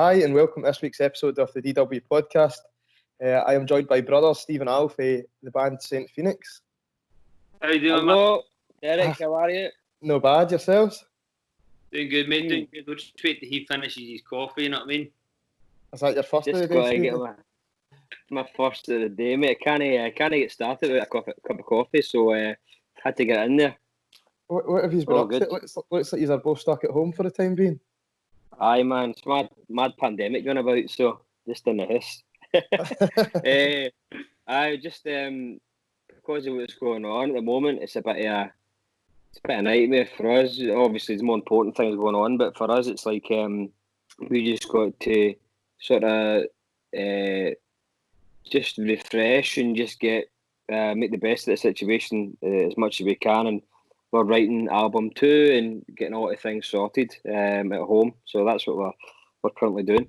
Hi and welcome to this week's episode of the DW podcast. I am joined by brothers Steve and Alf, the band Saint Phnx. How you doing, Hello, Derek, how are you? No bad, yourselves? Doing good, mate, doing good. We'll just wait till he finishes his coffee, you know what I mean? Is that your first of the Just day, got to Steve? get my first of the day, mate. I can't get started without a cup of coffee, so had to get in there. What have you been up to? Looks like you're both stuck at home for the time being. Aye, man, it's mad pandemic going about, so just in the house. I just because of what's going on at the moment, it's a bit of a nightmare for us. Obviously, there's more important things going on, but for us, it's like we just got to sort of just refresh and just get make the best of the situation as much as we can. And we're writing album 2 and getting a lot of things sorted at home. So that's what we're currently doing.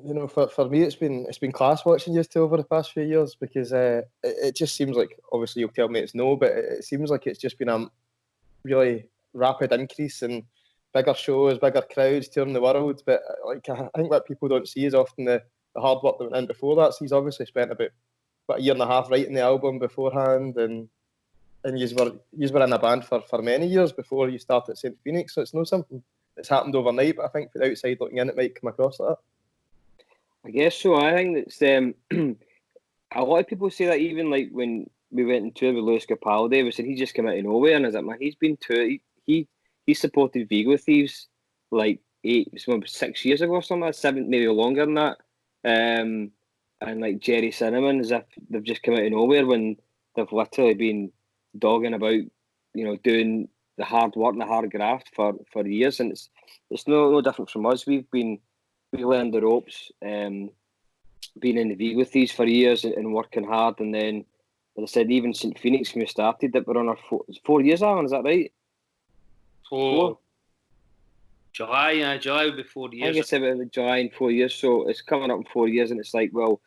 You know, for me, it's been class watching you two over the past few years because it just seems like, obviously you'll tell me it's no, but it seems like it's just been a really rapid increase in bigger shows, bigger crowds touring the world. But like I think what people don't see is often the hard work that went in before that. So he's obviously spent about a year and a half writing the album beforehand, and you were in a band for many years before you started Saint Phnx. So it's not something that's happened overnight, but I think from the outside looking in, it might come across like that. I guess so. I think that's a lot of people say that even like when we went on tour with Lewis Capaldi, we said he just came out of nowhere, and I was like, man, he's been to he supported Vigo Thieves like 6 years ago or something, 7, maybe longer than that. And like Jerry Cinnamon, as if they've just come out of nowhere when they've literally been dogging about, you know, doing the hard work and the hard graft for years, and it's no different from us. We learned the ropes, being in the Vigo Thieves for years and working hard, and then, as I said, even Saint Phnx when we started, that we're on our 4 years, Alan, is that right? 4 July will be 4 years. I think it's about July in 4 years, so it's coming up in 4 years, and it's like, well,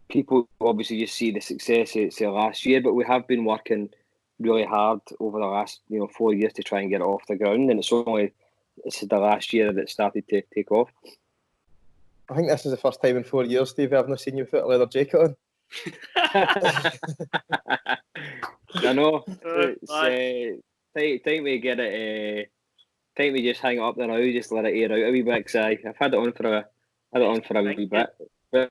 people obviously just see the success it's last year, but we have been working really hard over the last 4 years to try and get it off the ground, and it's the last year that it started to take off. I think this is the first time in 4 years, Steve, I've not seen you put a leather jacket on. I know. It's time to get it. Time to just hang it up there now. Just let it air out a wee bit. Cause I've had it on for a wee bit. But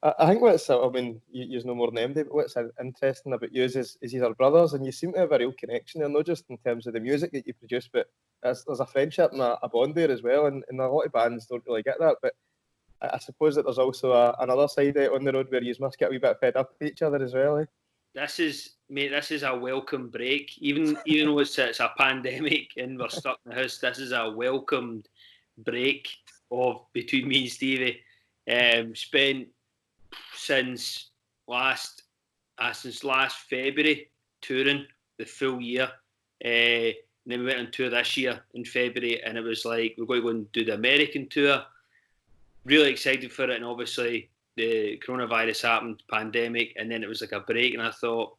I think what's, I mean, you're no more than MD, but what's interesting about you is you're brothers, and you seem to have a real connection there, not just in terms of the music that you produce, but there's a friendship and a bond there as well, and a lot of bands don't really get that, but I suppose that there's also another side out on the road where you must get a wee bit fed up with each other as well, eh? This is a welcome break. Even though it's a pandemic and we're stuck in the house, this is a welcomed break between me and Stevie. Spent since last February touring the full year. And then we went on tour this year in February, and it was like we're going to go and do the American tour. Really excited for it, and obviously the coronavirus happened, pandemic, and then it was like a break, and I thought,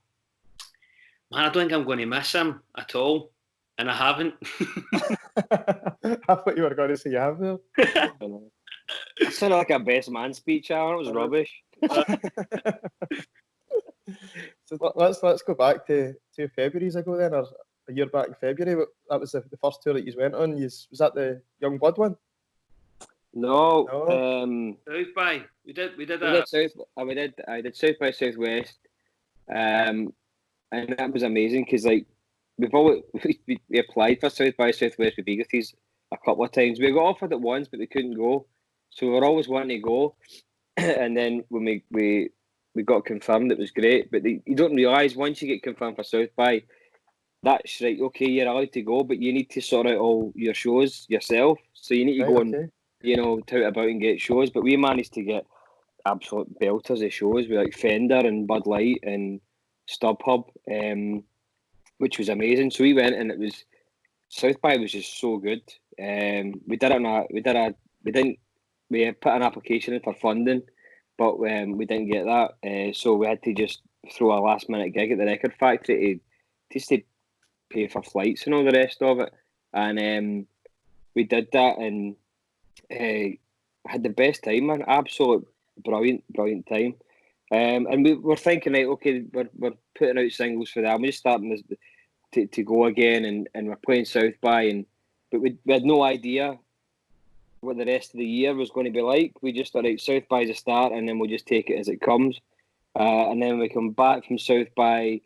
man, I don't think I'm going to miss him at all, and I haven't. I thought you were going to say you have though. It sounded like a best man speech, Alan. It was rubbish. So let's go back to 2 Februarys ago then, or a year back in February. That was the first tour that you went on. Was that the YUNGBLUD one? No. South by. We did I did South by Southwest, and that was amazing because like we applied for South by Southwest with Vigo Thieves a couple of times. We got offered it once, but we couldn't go, so we were always wanting to go. And then when we got confirmed, it was great. But you don't realise once you get confirmed for South by, that's right. Okay, you're allowed to go, but you need to sort out all your shows yourself. So you need to go and tout about and get shows. But we managed to get absolute belters of shows with like Fender and Bud Light and StubHub, which was amazing. So we went, and it was South by was just so good. We put an application in for funding, but we didn't get that. So we had to just throw a last minute gig at the Record Factory to pay for flights and all the rest of it. And we did that and had the best time, man. Absolute brilliant time. And we were thinking, like, okay, we're putting out singles for that. We're just starting this, to go again, and we're playing South by, but we had no idea what the rest of the year was going to be like. We just thought, right, South by is a start, and then we'll just take it as it comes. And then when we come back from South by,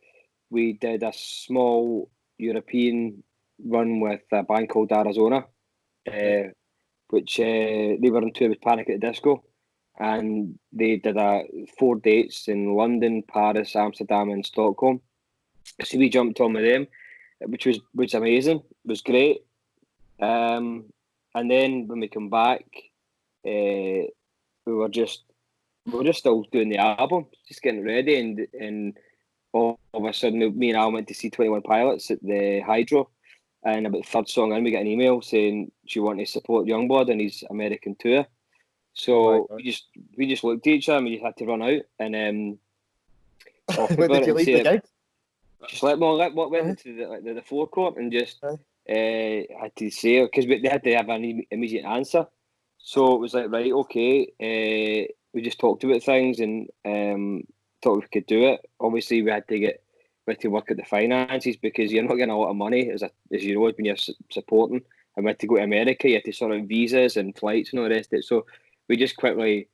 we did a small European run with a band called Arizona, which they were on tour with Panic at the Disco, and they did 4 dates in London, Paris, Amsterdam, and Stockholm. So we jumped on with them, which was amazing. It was great. And then when we come back, we were just still doing the album, just getting ready, and all of a sudden, me and Al went to see 21 Pilots at the Hydro, and about the third song in, we got an email saying, "Do you want to support Youngblood on his American tour?" So we just looked at each other, and we just had to run out and When did you leave the gig? Just went to the forecourt and just had to say, because they had to have an immediate answer. So it was like, right, okay. We just talked about things and thought we could do it. Obviously, we had to work at the finances, because you're not getting a lot of money as you know when you're supporting. And we had to go to America. You had to sort of visas and flights and all the rest of it. So we just quickly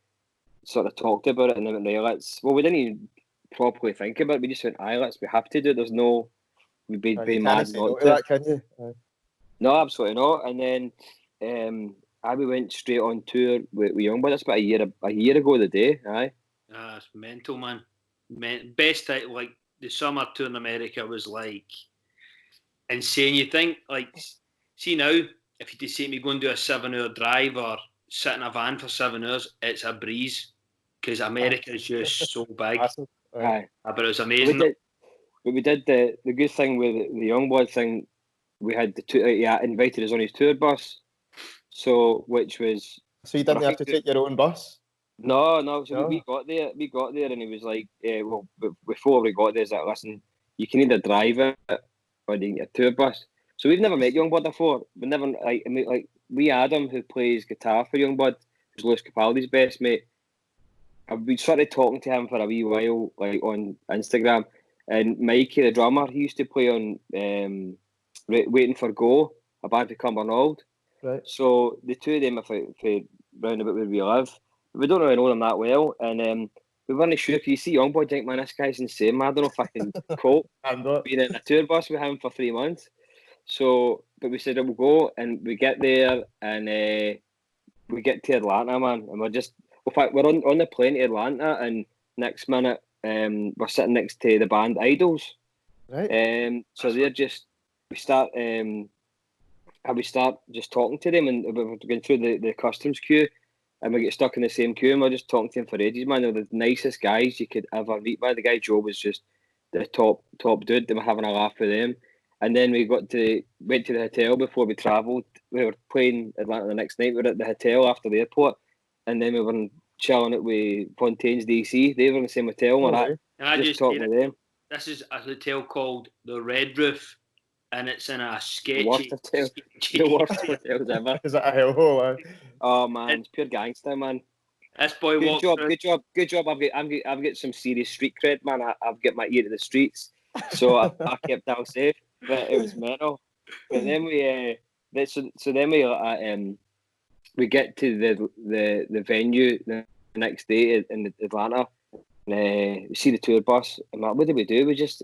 sort of talked about it, and then went, we didn't even properly think about it. We just went, we have to do it. There's no, we'd be mad not to. That, can you? No, absolutely not. And then we went straight on tour with Youngblood. That's about a year ago the day. Aye. It's mental, man. Best time, like the summer tour in America was like insane. You think, like, see now, if you just see me go and do a 7-hour drive or sit in a van for 7 hours, it's a breeze, because America is just so big. Aye. But it was amazing. We did the good thing with the Youngblood thing. We had invited us on his tour bus, so which was. So you didn't have to take your own bus? No. So we got there, and he was like, before we got there, he's like, listen, you can either drive it or you can get a tour bus. So we've never met Youngblood before. We never we Adam, who plays guitar for Youngblood, who's Lewis Capaldi's best mate. We started talking to him for a wee while, like on Instagram. And Mikey, the drummer, he used to play on Waiting for Go, a band for Cumbernauld. Right. So the two of them are round about where we live. We don't really know them that well, and we weren't sure. If you see Youngblood, think, man, this guy's insane. Man, I don't know if I can cope being in a tour bus with him for 3 months. So, but we said we'll go, and we get there, and we get to Atlanta, man, and in fact, we're on the plane to Atlanta, and next minute, we're sitting next to the band Idols. Right. So we start just talking to them, and we're going through the customs queue, and we get stuck in the same queue, and we're just talking to them for ages, man. They're the nicest guys you could ever meet, man. The guy Joe was just the top dude. They were having a laugh with them. And then we went to the hotel before we travelled. We were playing Atlanta the next night. We were at the hotel after the airport, and then we were chilling it with Fontaine's DC. They were in the same hotel. And I just talking with them. This is a hotel called the Red Roof, and it's in a sketchy. The worst hotels ever. Is that a hellhole? Oh man, it's pure gangster, man. This boy Good job. I've got some serious street cred, man. I've got my ear to the streets, so I kept that safe. But it was mental. But then we we get to the venue the next day in Atlanta. And, we see the tour bus. I'm like, what do? We just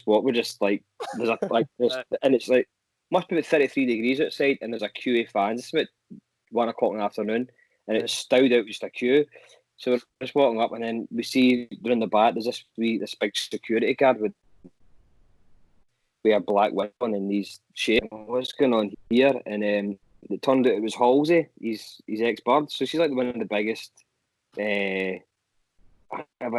walk. We're just like, there's and it's like must be about 33 degrees outside, and there's a queue of fans. It's about 1 o'clock in the afternoon, and it's stowed out just a queue. So we're just walking up, and then we see in the back there's this big security guard with a black wig on and these shapes. What's going on here? And it turned out it was Halsey, his ex-bird. So she's like one of the biggest. Have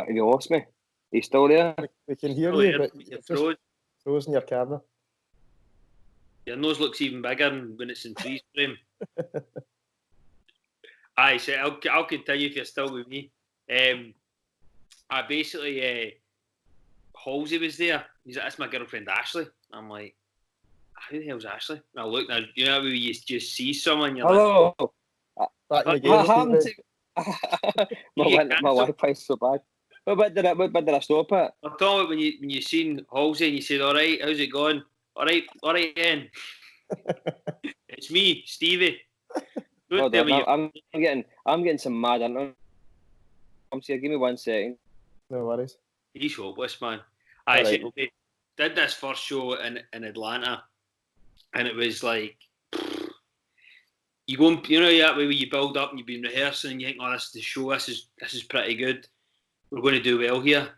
you lost me? Are you still there? We can hear you, but you're frozen your camera. Your nose looks even bigger when it's in freeze frame. Aye, so I'll continue if you're still with me. I basically Halsey was there. He's like, that's my girlfriend Ashley. I'm like, who the hell's Ashley? And I looked, and you know, you just see someone, you're Hello. Back in the game, Stevie. My Wi-Fi's so bad. What did I stop at? I'm talking about when you seen Halsey and you said, "All right, how's it going? All right, then." It's me, Stevie. Hold on, I'm getting some mad. I'm saying, give me 1 second. No worries. He's hopeless, man. Right. Did this first show in Atlanta, and it was like you go, you know, that way where you build up and you've been rehearsing and you think, oh, this is the show. This is pretty good. We're going to do well here.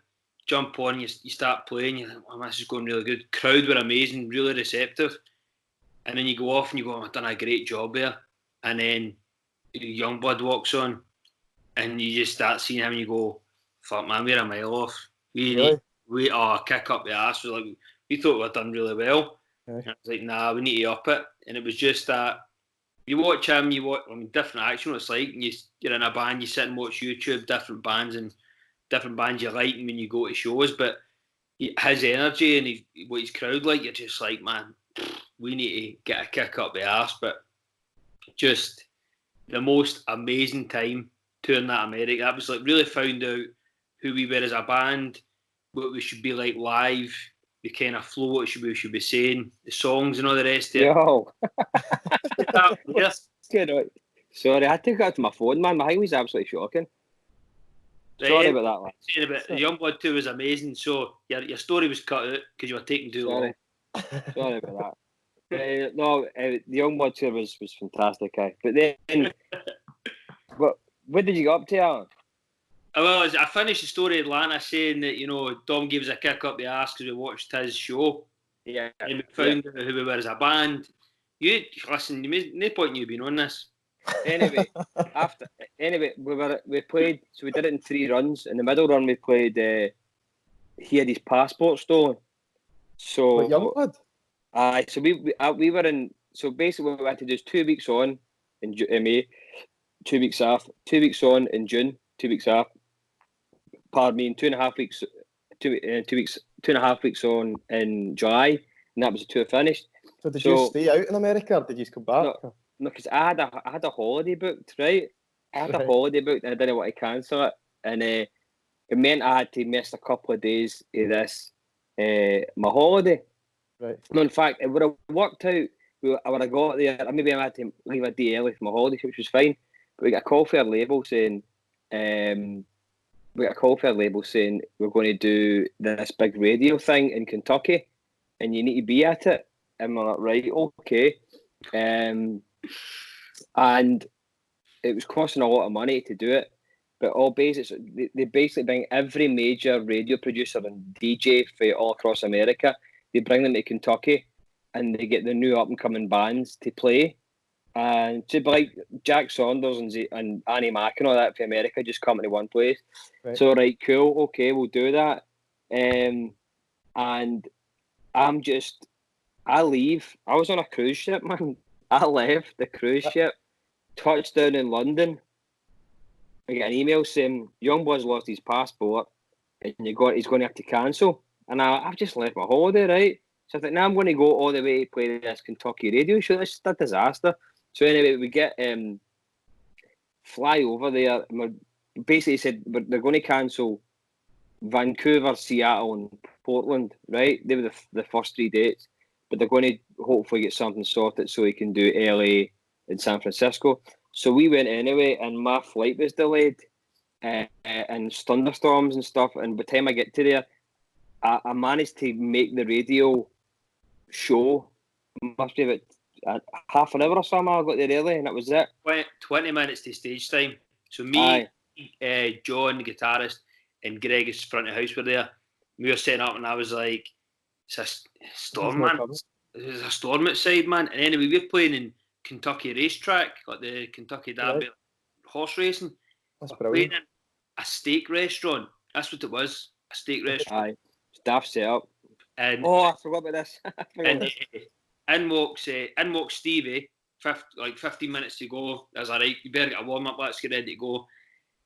Jump on, you start playing. You think, oh, this is going really good. Crowd were amazing, really receptive. And then you go off and you go, I've done a great job there. And then YUNGBLUD walks on, and you just start seeing him and you go, fuck man, we're a mile off. We kick up the arse. We thought we'd done really well. Okay. And I was like, nah, we need to up it. And it was just that you watch him, different acts, you know what it's like. And you're in a band, you sit and watch YouTube, different bands you like when you go to shows. But his energy and what his crowd like, you're just like, man, we need to get a kick up the arse. But just the most amazing time touring that America. That was like really found out who we were as a band, what we should be like live, the kind of flow, what we should be saying, the songs and all the rest of it. Yo. Yes. Sorry, I took it out to my phone, man. My thing was absolutely shocking. Sorry about that, man. Saying about the YUNGBLUD tour was amazing, so your story was cut out because you were taking too long. Sorry about that. The YUNGBLUD tour was fantastic, but then, what did you get up to, Alan? Well, I finished the story in Atlanta saying that, you know, Dom gave us a kick up the arse because we watched his show. Yeah. And we found out who we were as a band. Listen, no point in you being on this. Anyway, we played, so we did it in 3 runs. In the middle run, we played, he had his passport stolen. So, YUNGBLUD? Aye, so we were in, so basically what we had to do is 2 weeks on in May, 2 weeks off, 2 weeks on in June, 2 weeks off. Pardon me, in 2.5 weeks, 2.5 weeks on in July, and that was the tour finished. So did you stay out in America, or did you come back? No, because I had a holiday booked, right? I had a holiday booked, and I didn't want to cancel it, and it meant I had to miss a couple of days of this, my holiday. Right. No, in fact, it would have worked out. I would have got there. Maybe I had to leave a day early for my holiday, which was fine. But we got a call for our label saying, we're going to do this big radio thing in Kentucky, and you need to be at it. And I'm like, right, okay. And it was costing a lot of money to do it. But they basically bring every major radio producer and DJ for all across America. They bring them to Kentucky, and they get the new up and coming bands to play. And so like Jack Saunders and Annie Mac and all that for America just come to one place. Right. So right, cool, okay, we'll do that. And I leave. I was on a cruise ship, man. I left the cruise ship, touched down in London. I get an email saying YUNGBLUD's lost his passport and he's going to have to cancel. And I've just left my holiday, right? So I think now I'm going to go all the way to play this Kentucky radio show. It's just a disaster. So anyway, we get fly over there. Basically said they're going to cancel Vancouver, Seattle, and Portland. Right? They were the first 3 dates, but they're going to hopefully get something sorted so we can do LA and San Francisco. So we went anyway, and my flight was delayed, and thunderstorms and stuff. And by the time I get to there, I managed to make the radio show. Must be about half an hour or something. I got there early, and that was it. 20 minutes to stage time. So me, John, the guitarist, and Greg, is front of house, were there. We were setting up, and I was like, "It's a storm, man. There's a storm outside, man." And anyway, we were playing in Kentucky racetrack, like the Kentucky Derby horse racing. That's brilliant. Playing in a steak restaurant. That's what it was. A steak restaurant. Aye, staff set up. And I forgot about this. In walks Stevie. 15 minutes to go. I was like, right, you better get a warm up. Let's get ready to go.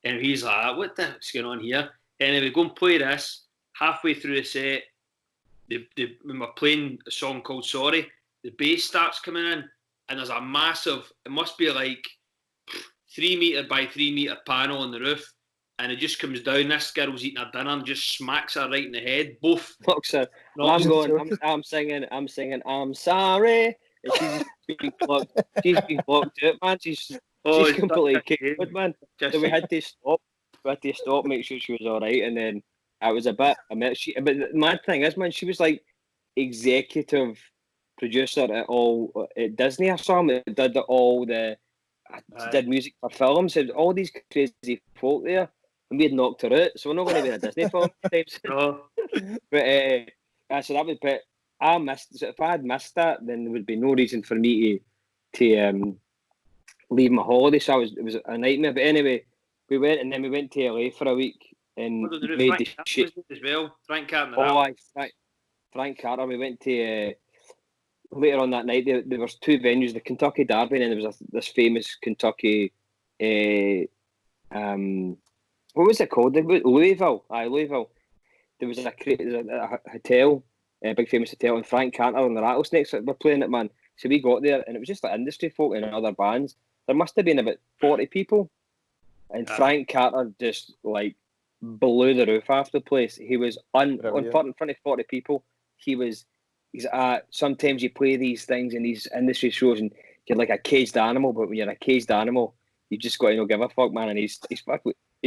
And he's like, what the heck's going on here? Anyway, go and play this. Halfway through the set, when we're playing a song called Sorry, the bass starts coming in, and there's a massive, it must be like 3 metre by 3 metre panel on the roof, and it just comes down. This girl's eating her dinner and just smacks her right in the head. Both. Boxer. I'm singing, I'm sorry. And she's been blocked. She's been blocked out, man. She's completely kicked, man. So we had to stop. Make sure she was all right, and then I was a bit. But the mad thing is, man, she was like executive producer at Disney or something. Did did music for films. Had all these crazy folk there, and we had knocked her out. So we're not going to be in a Disney film. No. But so that was. But I missed. So if I had missed that, then there would be no reason for me to leave my holiday. So it was a nightmare. But anyway, we went to LA for a week and made the shit as well. Frank Carter. Frank Carter. We went to later on that night. There was 2 venues: the Kentucky Derby, and then there was this famous Kentucky. What was it called? Louisville. Louisville. There was a hotel, a big famous hotel, and Frank Carter and the Rattlesnakes were playing it, man. So we got there, and it was just like industry folk and other bands. There must have been about 40 people, and Frank Carter just like blew the roof off the place. He was in front of 40 people. He's sometimes you play these things in these industry shows, and you're like a caged animal. But when you're a caged animal, you just got to give a fuck, man. And he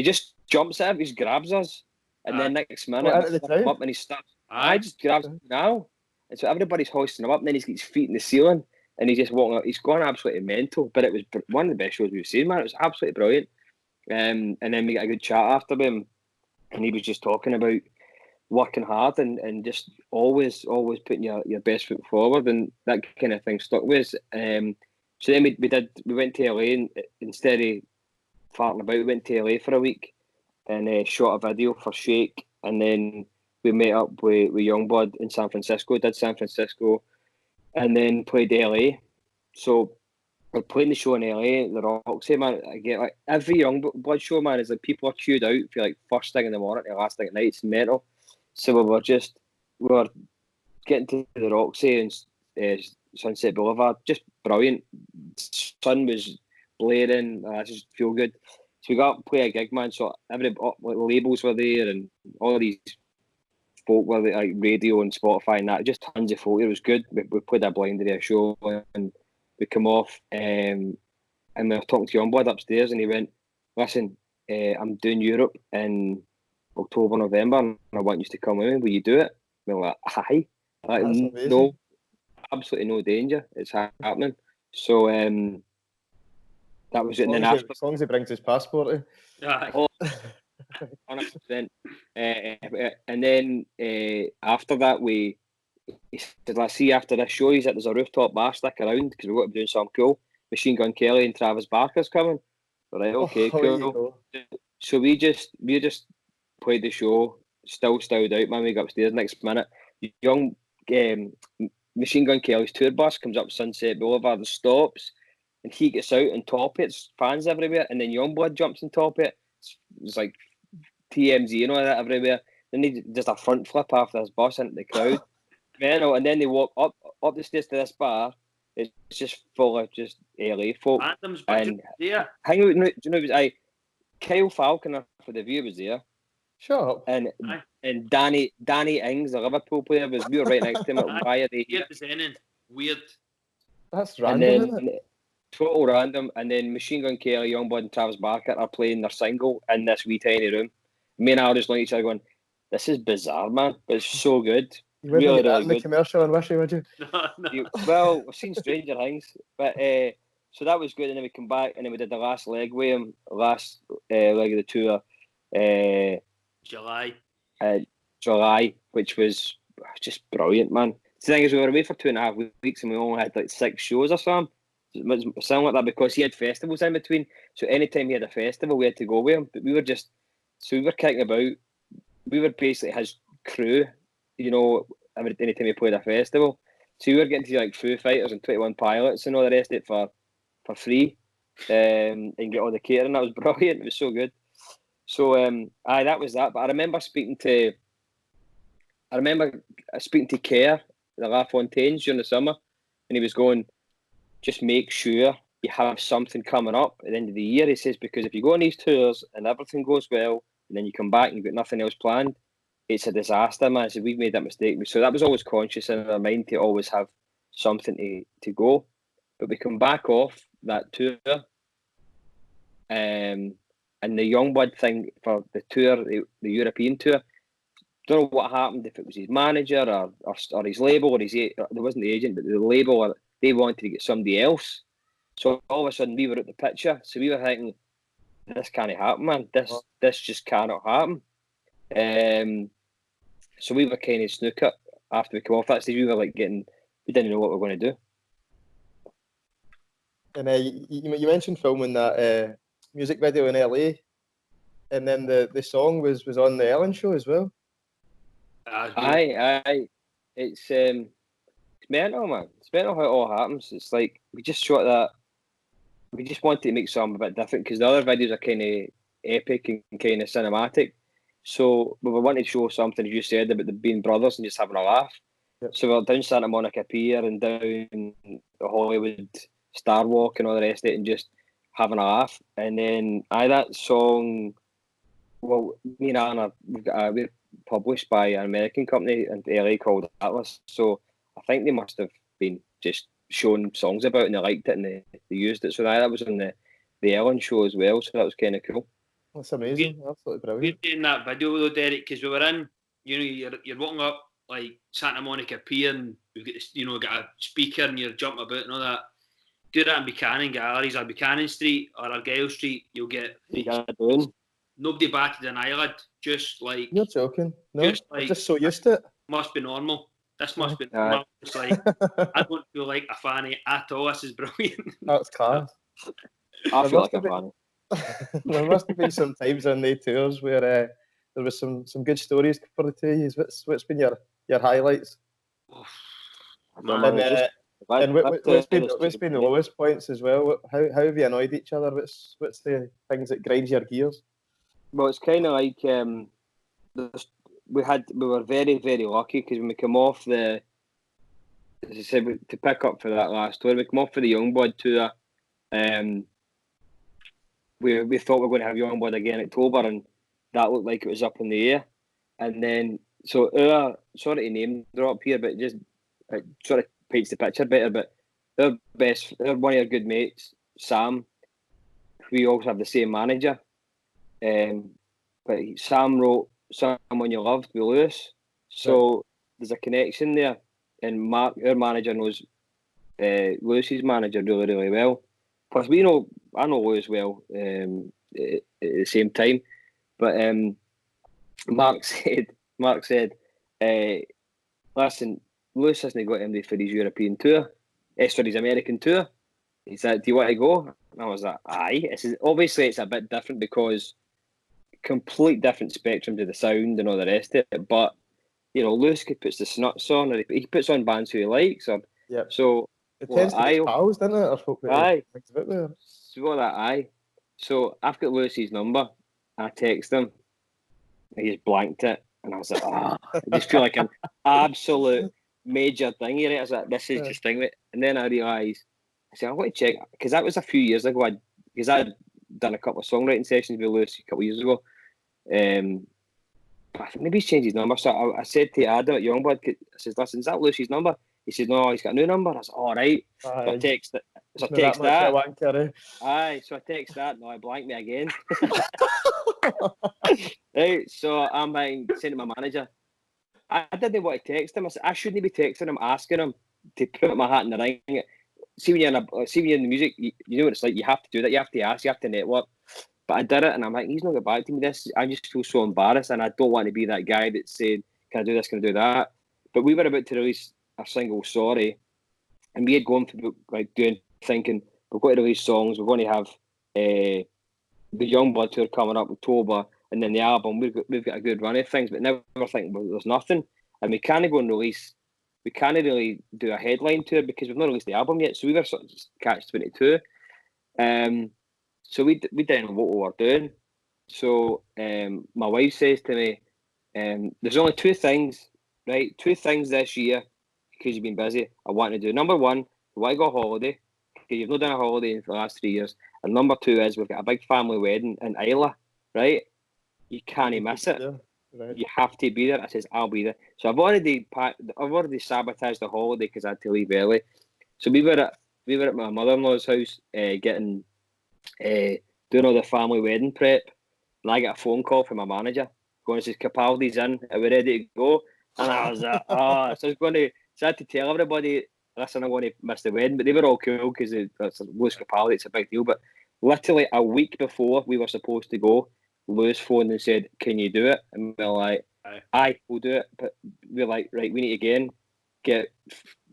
just jumps at us, he grabs us, and then next minute up and he starts. I just grabs him now, and so everybody's hoisting him up, and then he's got his feet in the ceiling, and he's just walking up. He's gone absolutely mental. But it was one of the best shows we've seen, man. It was absolutely brilliant. And then we got a good chat after him, and he was just talking about working hard and just always putting your best foot forward, and that kind of thing stuck with us. So then we went to LA, and instead of farting about, we went to LA for a week and shot a video for Shake, and then we met up with YUNGBLUD in San Francisco, did San Francisco, and then played LA. So we're playing the show in LA, the Roxy, man. I get like every YUNGBLUD show, man, is like people are queued out for like first thing in the morning to last thing at night. It's mental. So we were getting to the Roxy and Sunset Boulevard, just brilliant. Sun was blaring. I just feel good. So we got to play a gig, man. So the labels were there, and all these folk were there, like radio and Spotify and that. Just tons of folk. It was good. We played a blind area show, and we come off, and we were talking to YUNGBLUD upstairs, and he went, "Listen, I'm doing Europe in October, November, and I want you to come with me. Will you do it?" We were like, "Aye." Like, no, absolutely no danger. It's happening. So that was it. And then after, as long as he brings his passport, 100%. And then after that, he said, "Let's see, after this show, there's a rooftop bar, stick around because we've got to be doing something cool. Machine Gun Kelly and Travis Barker's coming." Right, okay, cool. So we just played the show, still styled out, man. We got upstairs next minute. Machine Gun Kelly's tour bus comes up Sunset Boulevard and stops, and he gets out and top it. It's fans everywhere, and then YUNGBLUD jumps on top of it. It's like TMZ and all that everywhere. Then he does a front flip after his bus into the crowd. And then they walk up the stairs to this bar. It's just full of just LA folk. Anthems, and yeah. Hang out, do you know, Kyle Falconer for the View was there. Shut up. And Danny Ings, the Liverpool player, we were right next to him at Why Are They Here? Weird. That's random, isn't it? Total random. And then Machine Gun Kelly, YUNGBLUD and Travis Barker are playing their single in this wee tiny room. Me and I were just looking at each other going, "This is bizarre, man, but it's so good." You wouldn't really, get that really in the good. Commercial and Wishy, would you? No. Well, I've seen Stranger Things, but so that was good. And then we come back, and then we did the last leg with him, last leg of the tour, July, which was just brilliant, man. The thing is, we were away for 2.5 weeks, and we only had like 6 shows or something. Something like that, because he had festivals in between. So anytime he had a festival, we had to go with him. But we were kicking about. We were basically his crew, you know, anytime he played a festival. So we were getting to like Foo Fighters and 21 Pilots and all the rest of it for free, and get all the catering. That was brilliant. It was so good. So that was that. But I remember speaking to Kerr, the La Fontaines during the summer, and he was going, just make sure you have something coming up at the end of the year. He says, because if you go on these tours and everything goes well, and then you come back and you've got nothing else planned, it's a disaster, man. So we've made that mistake. So that was always conscious in our mind to always have something to go. But we come back off that tour, and the YUNGBLUD thing for the tour, the European tour, don't know what happened, if it was his manager or his label, or there wasn't the agent, but the label, or they wanted to get somebody else. So all of a sudden we were at the picture. So we were thinking, this can't happen, man. This just cannot happen. So we were kind of snooker after we come off that stage. We were like we didn't know what we were going to do. And you mentioned filming that music video in LA, and then the song was on the Ellen show as well. Aye. It's mental, man. It's mental how it all happens. It's like we just shot that. We just wanted to make something a bit different because the other videos are kind of epic and kind of cinematic. So we wanted to show something, as you said, about the being brothers and just having a laugh. Yep. So we were down Santa Monica Pier and down the Hollywood Star Walk and all the rest of it, and just having a laugh. And then that song, well, me and Anna, we're published by an American company in LA called Atlas. So I think they must have been just shown songs about it, and they liked it and they used it. So that was on the Ellen show as well. So that was kind of cool. That's amazing. Absolutely brilliant. We're doing that video though, Derek, because we were in, you're walking up like Santa Monica Pier, and we've got this, got a speaker, and you're jumping about and all that. Do that in Buchanan Galleries or Buchanan Street or Argyle Street, you'll get nobody batted an eyelid. Just like, you're joking. No, I'm just so used to it. Must be normal. This must be normal. It's like, I don't feel like a fanny at all. This is brilliant. That's class. I feel like a fanny. There must have been some times on the tours where there was some good stories for the two of you. What's been your highlights? Oh, and what's been the lowest points as well? How have you annoyed each other? What's the things that grinds your gears? Well, it's kind of like we were very, very lucky because when we come off as I said, to pick up for that last tour, we come off for the YUNGBLUD tour. We thought we were going to have YUNGBLUD again in October, and that looked like it was up in the air. And then, so sorry to name drop here, but just it sort of paints the picture better. But one of our good mates, Sam, we also have the same manager. But Sam wrote Someone You Loved with Lewis. So there's a connection there. And Mark, our manager, knows Lewis's manager really, really well. Plus, I know Lewis well at the same time. But Mark said, listen, Lewis hasn't got anybody for his European tour. For his American tour. He said, do you want to go? And I was like, aye. Obviously, it's a bit different because complete different spectrum to the sound and all the rest of it. But, Lewis puts the snuts on, or he puts on bands who he likes. So, it tends to be pals, doesn't it? Or folk aye. So aye. So I've got Lewis's number. I text him. He just blanked it. And I was like, I just feel like an absolute major thing here. I was like, this is just thing. And then I realised, I said, I want to check, because that was a few years ago, because I'd done a couple of songwriting sessions with Lewis a couple of years ago. But I think maybe he's changed his number. So I said to Adam at YUNGBLUD, I said, listen, is that Lewis's number? He said, no, he's got a new number. I was like, all right. So I text that. Aye, so I text that. No, I blanked me again. Right, so I'm saying to my manager, I didn't want to text him. I said, I shouldn't be texting him, asking him to put my hat in the ring. See when you're in the music, you know what it's like. You have to do that. You have to ask. You have to network. But I did it, and I'm like, he's not got back to me. I just feel so embarrassed, and I don't want to be that guy that's saying, "Can I do this? Can I do that?" But we were about to release a single, "Sorry," and we had gone through thinking we're going to release songs. We're going to have the YUNGBLUD tour coming up October, and then the album. We've got a good run of things, but now we're thinking, well, there's nothing, and we can't go and release. We can't really do a headline tour because we've not released the album yet. So we were sort of just catch-22. So we didn't know what we were doing. So my wife says to me, there's only two things, right? Two things this year, because you've been busy, I want to do. Number one, we go holiday. Okay, you've not done a holiday in the last 3 years. And number 2 is we've got a big family wedding in Isla, right? You can't miss it. Yeah, right. You have to be there. I says, I'll be there. So I've already sabotaged the holiday because I had to leave early. So we were at my mother-in-law's house, doing all the family wedding prep, and I got a phone call from my manager going, says Capaldi's in, are we ready to go? And I was like, so I had to tell everybody, listen, I'm going to miss the wedding, but they were all cool because it's Lewis Capaldi, it's a big deal. But literally a week before we were supposed to go, Lewis phoned and said, can you do it? And we were like, aye, we'll do it. But we're like, right, we need to get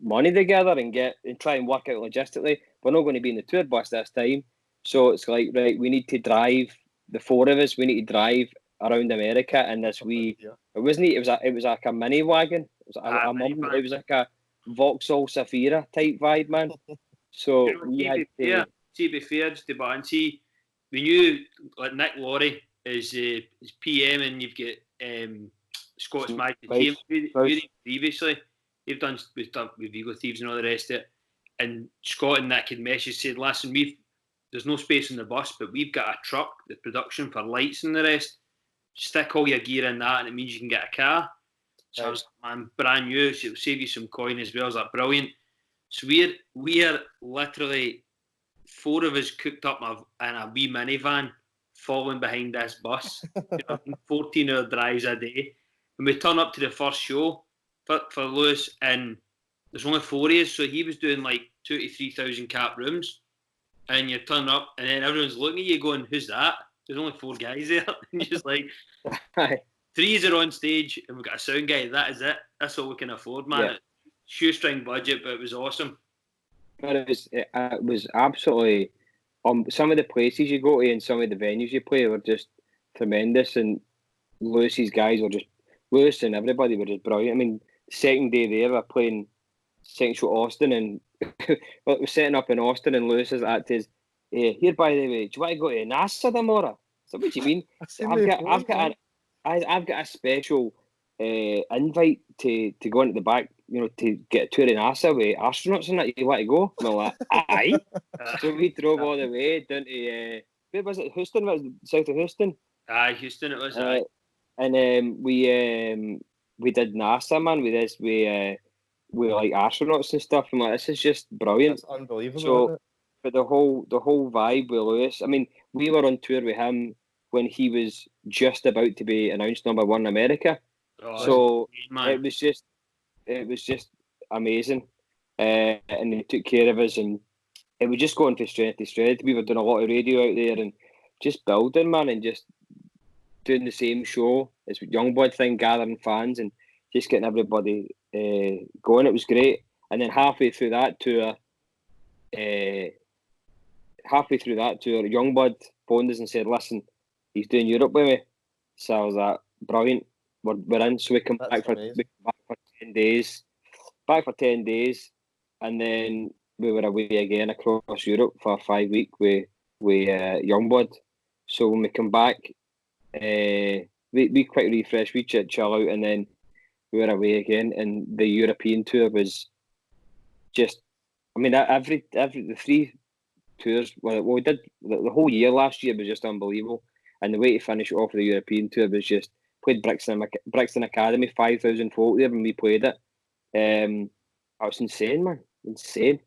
money together and try and work out logistically. We're not going to be in the tour bus this time. So it's like, right, we need to drive, the 4 of us, we need to drive around America in this wee, it was like a mini wagon. It was like a Vauxhall Safira type vibe, man. So we had to... See, to be fair, just to balance, see, when you, like Nick Laurie is PM and you've got Scott's Magic previously, we've done with Vigo Thieves and all the rest of it, and Scott and Nick had messaged, said, listen, there's no space on the bus, but we've got a truck, the production for lights and the rest, stick all your gear in that and it means you can get a car. So I was like, man, brand new, so it'll save you some coin as well. I was like, brilliant. So we're literally 4 of us cooked up in a wee minivan following behind this bus, 14-hour drives a day. And we turn up to the first show for Lewis, and there's only 4 years, so he was doing like 2,000 to 3,000 cap rooms. And you turn up, and then everyone's looking at you going, who's that? There's only 4 guys there. And you're just like, 3 are on stage, and we've got a sound guy. That is it. That's all we can afford, man. Yeah. Shoestring budget, but it was awesome. But it was absolutely... some of the places you go to and some of the venues you play were just tremendous, and Lewis's guys were just... Lewis and everybody were just brilliant. I mean, second day there, we're playing second show Austin, and we're setting up in Austin, and Lewis is at his... here, by the way, do you want to go to NASA tomorrow? So what do you mean? I've got a special invite to go into the back, to get a tour in NASA with astronauts and that. You want to go? And I'm like, aye. So we drove all the way down to where was it? Houston? Was it south of Houston? Aye, Houston. It was. And we did NASA, man. With this, we like astronauts and stuff. I'm like, this is just brilliant. That's unbelievable. So, but the whole vibe with Lewis. I mean, we were on tour with him when he was just about to be announced number 1 in America. Oh, so it was just amazing, and they took care of us, and it was just going from strength to strength. We were doing a lot of radio out there and just building, man, and just doing the same show as YUNGBLUD thing, gathering fans and just getting everybody going. It was great. And then halfway through that tour, YUNGBLUD phoned us and said, listen, he's doing Europe with me. So I was like, brilliant. We're in. So we come back for 10 days. Back for 10 days. And then we were away again across Europe for 5 weeks with YUNGBLUD. So when we come back, we quite refreshed, we chill out, and then we were away again. And the European tour was just, I mean, the 3 tours, well, we did the whole year last year was just unbelievable. And the way to finish it off with the European tour was just played Brixton Academy, 5,000 folk there when we played it. That was insane, man, insane.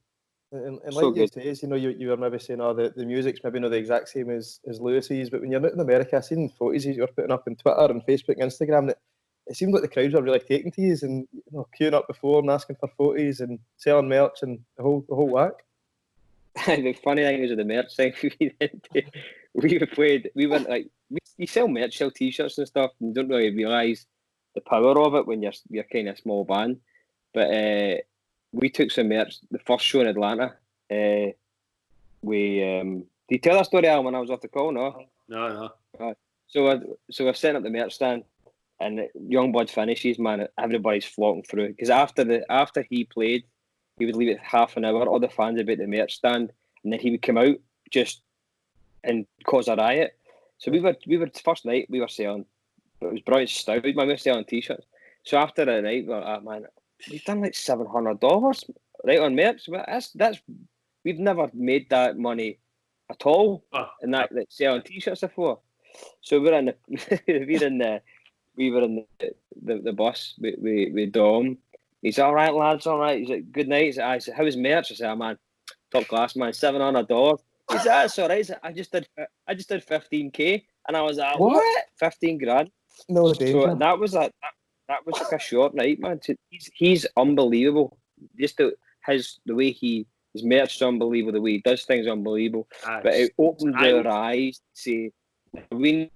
And so like you say, you were maybe saying, the music's maybe not the exact same as Lewis's, but when you're out in America, I've seen photos you were putting up on Twitter and Facebook and Instagram, that it seemed like the crowds were really taking to you and queuing up before and asking for photos and selling merch and the whole whack. The funny thing is with the merch thing, you sell merch, sell t-shirts and stuff, and you don't really realise the power of it when you're kind of a small band. But we took some merch, the first show in Atlanta. Did you tell that story, Al, when I was off the call? No. So we're setting up the merch stand, and YUNGBLUD finishes, man, everybody's flocking through. Because after he played, he would leave it half an hour, all the fans about the merch stand, and then he would come out just and cause a riot. So we were first night we were selling, but it was brilliant stuff, man. We were selling t-shirts. So after the night, we were like, man, we've done like $700 right on merch. But that's we've never made that money at all, and that selling T-shirts before. So we were in the bus with Dom. He's all right, lads, all right. He's like, good night. I said, how was merch? I said, oh, man, top class, man, $700. He said, that's all right. I just did 15K, and I was like, what? 15 grand. No danger. So that was like a short night, man. He's unbelievable. Just the way his merch is unbelievable. The way he does things is unbelievable. But it opens our eyes to say we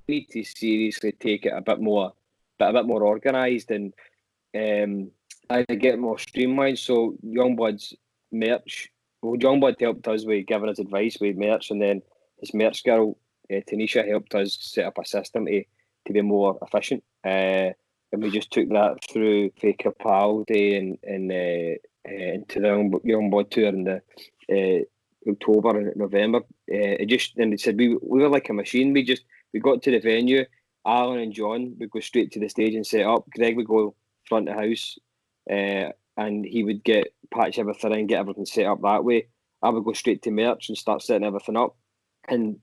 need to seriously take it a bit more organised and get more streamlined. So Youngblood's merch. Well, Youngblood helped us with giving us advice with merch, and then his merch girl, Tanisha, helped us set up a system to be more efficient. And we just took that through for Capaldi and into the Youngblood tour in the October and November. And they said we were like a machine. We got to the venue. Alan and John would go straight to the stage and set up. Greg would go front of house, and he would patch everything in, get everything set up that way. I would go straight to merch and start setting everything up, and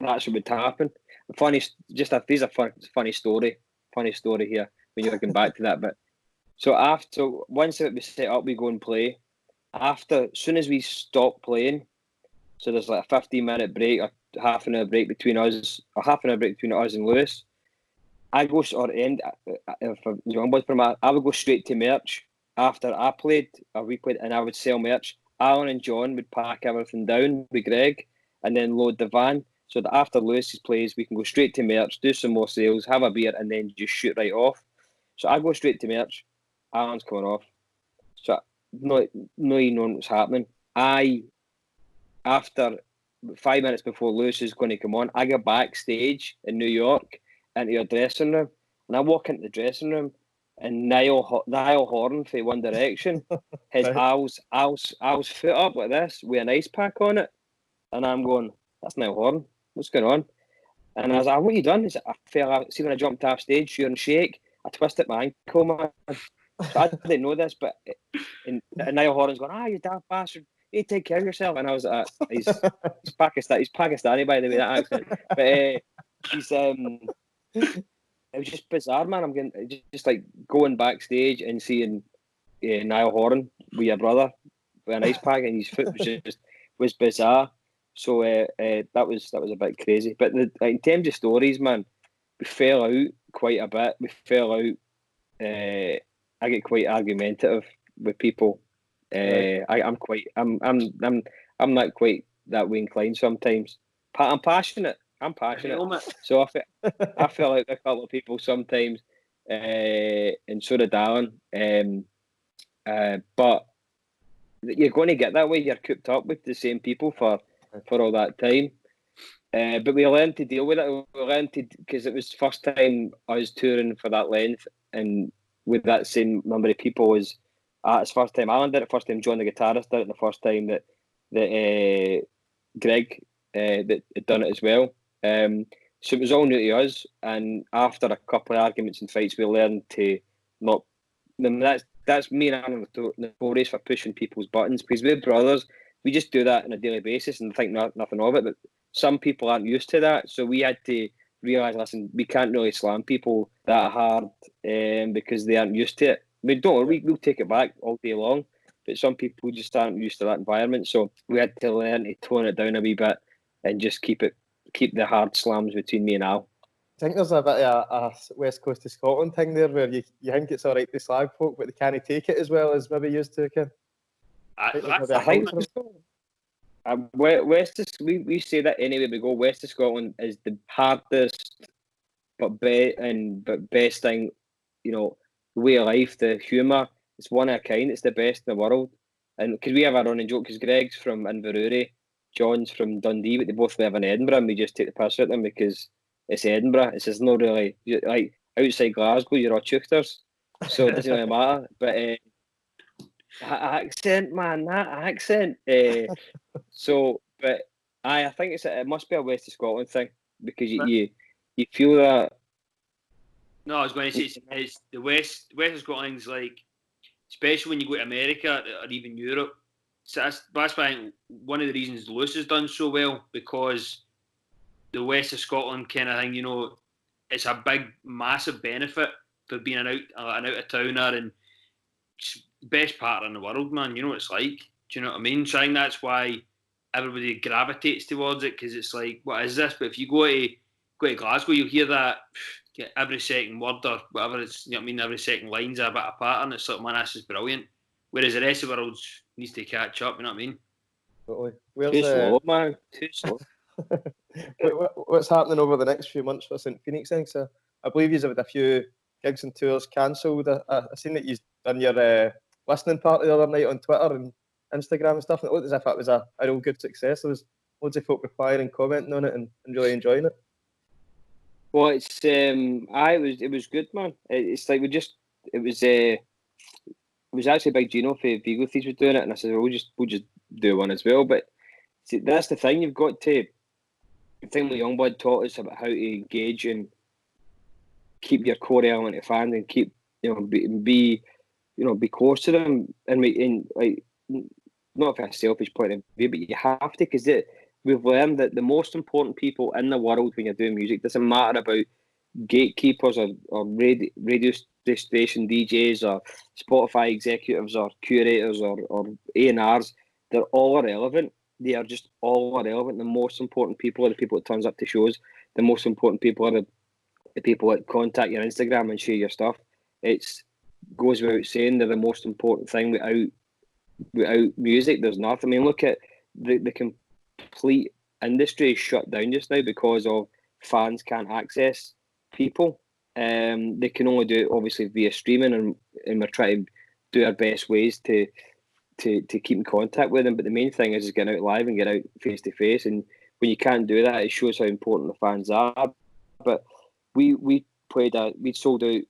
that's what would happen. There's a funny story here when you're looking back to that. But so once it was set up, we go and play. As soon as we stop playing, so there's like a 15-minute break, a half an hour break between us and Lewis. I would go straight to merch after I played, or we played, and I would sell merch. Alan and John would pack everything down with Greg and then load the van, so that after Lewis's plays, we can go straight to merch, do some more sales, have a beer, and then just shoot right off. So I go straight to merch. Alan's coming off. So no, you know what's happening. After 5 minutes before Lewis is going to come on, I go backstage in New York into your dressing room, and I walk into the dressing room, and Niall Horan for One Direction has Al's foot up like this with an ice pack on it, and I'm going, that's Niall Horan. What's going on? And I was like, what you done? He said, I fell out. See, when I jumped off stage, you're in shake. I twisted my ankle, man. So I didn't know this, but and Niall Horan's going, you daft bastard. You take care of yourself. And I was like, he's Pakistani, by the way, that accent. But it was just bizarre, man. I'm getting just like going backstage and seeing Niall Horan with your brother with an ice pack, and his foot was bizarre. So that was a bit crazy. But in terms of stories, man, we fell out quite a bit. We fell out. I get quite argumentative with people. I'm not quite that way inclined sometimes. I'm passionate. So I fell out with a couple of people sometimes, and so did Alan. But you're going to get that way. You're cooped up with the same people for all that time. But we learned to deal with it. We learned to, because it was the first time I was touring for that length, and with that same number of people was it's first time Alan did it, first time John the guitarist did it, and the first time that Greg that had done it as well. So it was all new to us, and after a couple of arguments and fights, we learned to not. That's me and Alan notorious for pushing people's buttons, because we're brothers. We just do that on a daily basis and think nothing of it. But some people aren't used to that, so we had to realise, listen, we can't really slam people that hard because they aren't used to it. We'll take it back all day long, but some people just aren't used to that environment. So we had to learn to tone it down a wee bit and just keep the hard slams between me and Al. I think there's a bit of a West Coast of Scotland thing there, where you think it's all right to slag folk, but they can't take it as well as maybe used to. I think we say that anyway. We go West of Scotland is the hardest, but best thing. You know, the way of life, the humour. It's one of a kind. It's the best in the world. And because we have our running joke, because Greg's from Inverurie, John's from Dundee, but they both live in Edinburgh, and we just take the piss at them because it's Edinburgh. It's just not really like outside Glasgow. You're all chuchters, so it doesn't really matter. But that accent. But I think it must be a West of Scotland thing, because you feel that. No, I was going to say it's the West of Scotland's like especially when you go to America or even Europe. So that's why one of the reasons Lewis has done so well, because the west of Scotland kind of thing, you know, it's a big, massive benefit for being an out-of-towner, and best part in the world, man. You know what it's like. Do you know what I mean? So I think that's why everybody gravitates towards it, because it's like, what is this? But if you go to Glasgow, you'll hear that every second word or whatever it's, you know what I mean, every second line's a bit of pattern. It's like, man, this is brilliant. Whereas the rest of the world needs to catch up. You know what I mean? Totally. Too slow, man. Too slow. What's happening over the next few months for Saint Phnx then? So I believe you've had a few gigs and tours cancelled. I seen that you've done your listening party the other night on Twitter and Instagram and stuff, and it looked as if it was a real good success. There was loads of folk replying and commenting on it and really enjoying it. Well, it was good, man. It's like it was actually Big Gino for Vigo Thieves was doing it, and I said, well, we'll just do one as well. But see, that's the thing, you've got to. The thing that Youngblood taught us about how to engage and keep your core element of fans and keep, you know, be close to them, and like, not from a selfish point of view, but you have to, because we've learned that the most important people in the world when you're doing music, doesn't matter about gatekeepers or radio station DJs or Spotify executives or curators or A&Rs, they're all irrelevant. They are just all irrelevant. The most important people are the people that turns up to shows. The most important people are the people that contact your Instagram and share your stuff. It goes without saying they're the most important thing. Without music, there's nothing. I mean, look at the complete industry is shut down just now because of fans can't access people. They can only do it obviously via streaming, and we're trying to do our best ways to keep in contact with them. But the main thing is getting out live and get out face to face. And when you can't do that, it shows how important the fans are. But we sold out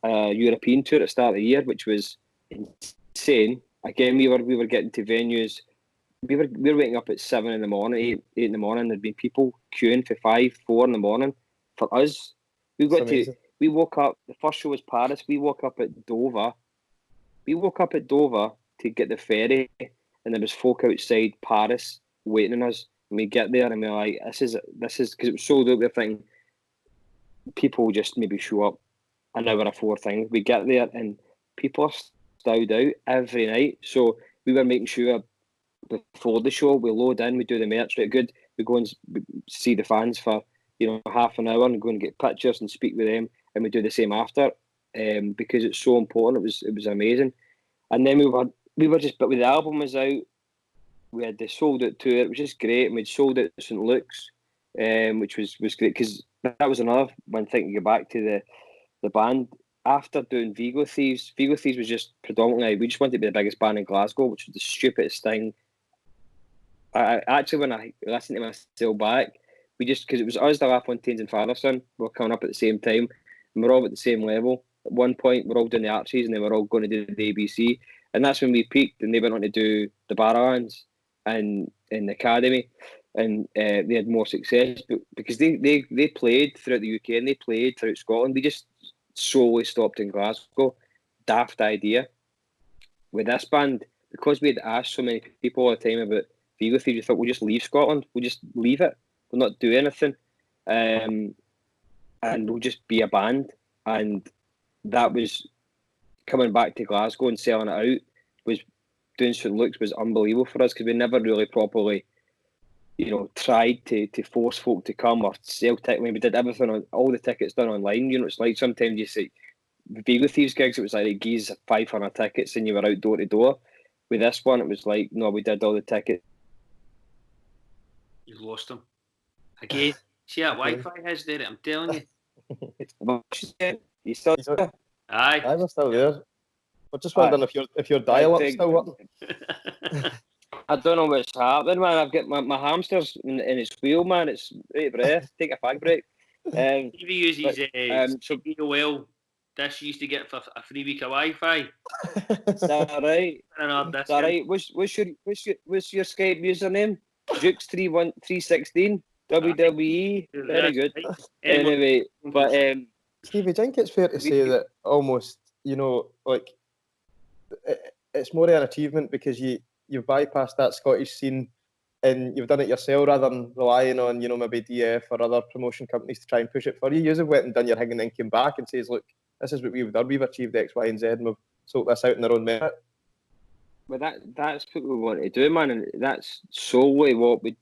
a European tour at the start of the year, which was insane. Again, we were getting to venues. We were waking up at 7 in the morning, 8 in the morning. There'd been people queuing for 5, 4 in the morning for us. We woke up. The first show was Paris. We woke up at Dover. To get the ferry, and there was folk outside Paris waiting on us. And we get there, and we're like, this is because it was sold out. We're thinking people will just maybe show up an hour before things. We get there, and people are stowed out every night. So we were making sure before the show we load in, we do the merch right good. We go and see the fans for half an hour and go and get pictures and speak with them, and we do the same after, because it's so important. It was amazing. And then we were just, but when the album was out, we had the sold out tour. It was just great, and we'd sold out St. Luke's, which was great, because that was another one thing to go back to the band. After doing Vigo Thieves was just predominantly, we just wanted to be the biggest band in Glasgow, which was the stupidest thing. I actually, when I listened to myself back, we just, because it was us, the LaFontaines and Fatherson, we were coming up at the same time, and we're all at the same level. At one point, we're all doing the Archies, and then we're all going to do the ABC. And that's when we peaked, and they went on to do the Barrowlands and in the Academy, and they had more success. But because they played throughout the UK and they played throughout Scotland, we just solely stopped in Glasgow. Daft idea. With this band, because we had asked so many people all the time about Vigo Thieves, we thought we'll just leave Scotland. We'll just leave it. We'll not do anything. And we'll just be a band. And that was coming back to Glasgow and selling it out. Was doing St. Luke's was unbelievable for us, because we never really properly, tried to force folk to come or sell tickets. I mean, we did everything on all the tickets done online. It's like sometimes you say Vigo Thieves gigs, it was like they geese 500 tickets and you were out door to door. With this one, it was like, no, we did all the tickets. You've lost them again. See that Wi-Fi has there? I'm telling you. You still there? Aye, we're still there. We're just wondering if your dial-up's still working. I don't know what's happening, man. I've got my hamster's in its wheel, man. It's right breath. Take a fag break. Stevie uses AOL. This used to get for a free week of Wi-Fi. Is that right? Is that right? What's your Skype username? Jukes316 WWE. Very good. Anyway, but Stevie, I think it's fair to say that almost, like it's more of an achievement because you've bypassed that Scottish scene and you've done it yourself rather than relying on, maybe DF or other promotion companies to try and push it for you. You have went and done your thing and then came back and says, look, this is what we've done. We've achieved X, Y, and Z, and we've sorted this out in our own merit. Well, that's what we want to do, man, and that's solely what we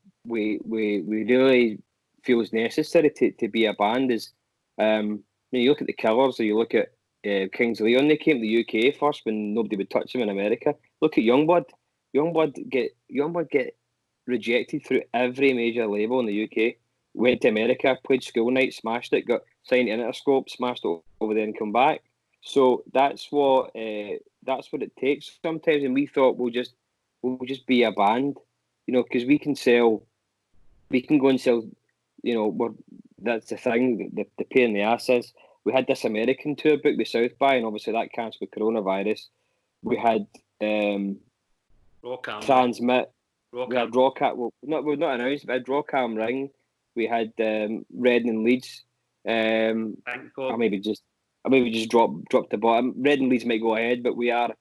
really feel is necessary to be a band. Is you look at the Killers, or you look at Kings of Leon. They came to the UK first when nobody would touch them in America. Look at YUNGBLUD. YUNGBLUD get rejected through every major label in the UK. Went to America, played school night, smashed it, got signed to Interscope, smashed it over there, and come back. So that's what it takes sometimes. And we thought we'll just be a band, because we can go and sell. That's the thing. The pain in the ass is we had this American tour booked with South by, and obviously that cancelled with coronavirus. We had Transmit. We had Rockam. Well, we're not announced. We had Rockam Ring. We had Reading and Leeds. I maybe just dropped the bottom. Reading and Leeds might go ahead, but we are